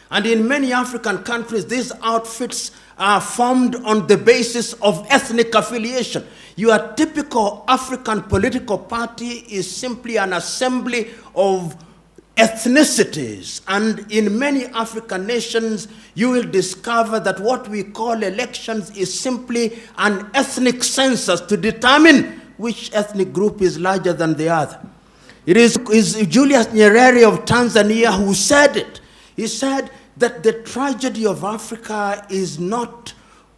And in many African countries, these outfits are formed on the basis of ethnic affiliation. Your typical African political party is simply an assembly of ethnicities. And in many African nations, you will discover that what we call elections is simply an ethnic census to determine which ethnic group is larger than the other. It is Julius Nyerere of Tanzania who said it. He said that the tragedy of Africa is not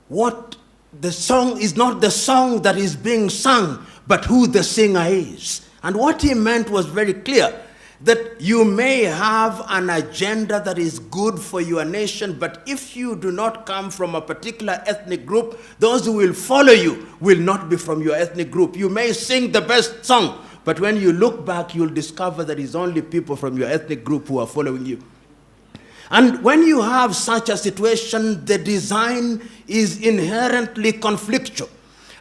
what the song is, not the song that is being sung, but who the singer is. And what he meant was very clear, that you may have an agenda that is good for your nation, but if you do not come from a particular ethnic group, those who will follow you will not be from your ethnic group. You may sing the best song, but when you look back, you'll discover that it's only people from your ethnic group who are following you. And when you have such a situation, the design is inherently conflictual.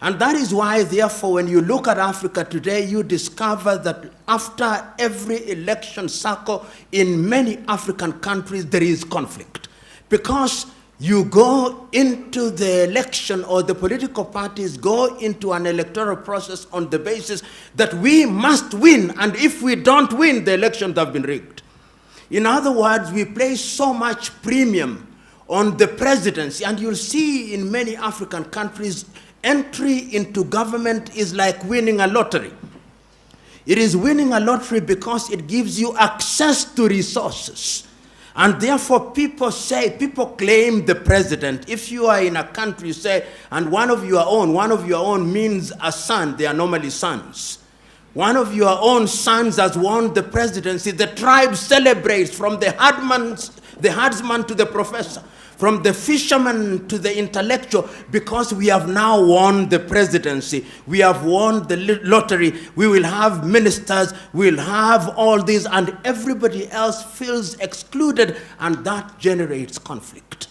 And that is why, therefore, when you look at Africa today, you discover that after every election cycle in many African countries, there is conflict. Because you go into the election, or the political parties go into an electoral process on the basis that we must win, and if we don't win, the elections have been rigged. In other words, we place so much premium on the presidency, and you'll see in many African countries, entry into government is like winning a lottery. It is winning a lottery because it gives you access to resources. And therefore people claim the president. If you are in a country, say, and one of your own means a son, they are normally sons. One of your own sons has won the presidency. The tribe celebrates, from the herdsman to the professor, from the fisherman to the intellectual, because we have now won the presidency. We have won the lottery. We will have ministers. We'll have all these, and everybody else feels excluded, and that generates conflict.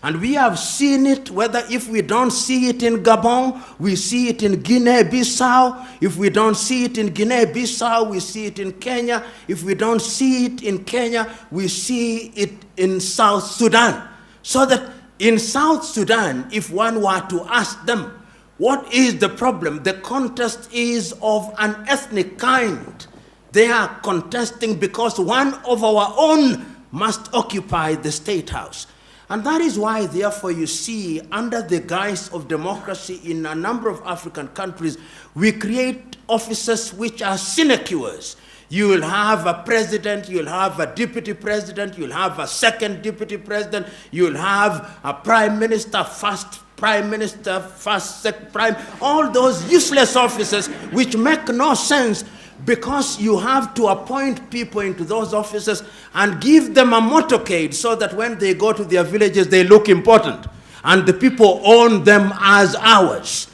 And we have seen it, whether if we don't see it in Gabon, we see it in Guinea-Bissau. If we don't see it in Guinea-Bissau, we see it in Kenya. If we don't see it in Kenya, we see it in South Sudan. So that in South Sudan, if one were to ask them, what is the problem? The contest is of an ethnic kind. They are contesting because one of our own must occupy the state house. And that is why, therefore, you see, under the guise of democracy in a number of African countries, we create offices which are sinecures. You will have a president, you'll have a deputy president, you'll have a second deputy president, you'll have a prime minister, first prime minister, first second prime, all those useless offices which make no sense, because you have to appoint people into those offices and give them a motorcade so that when they go to their villages, they look important. And the people own them as ours.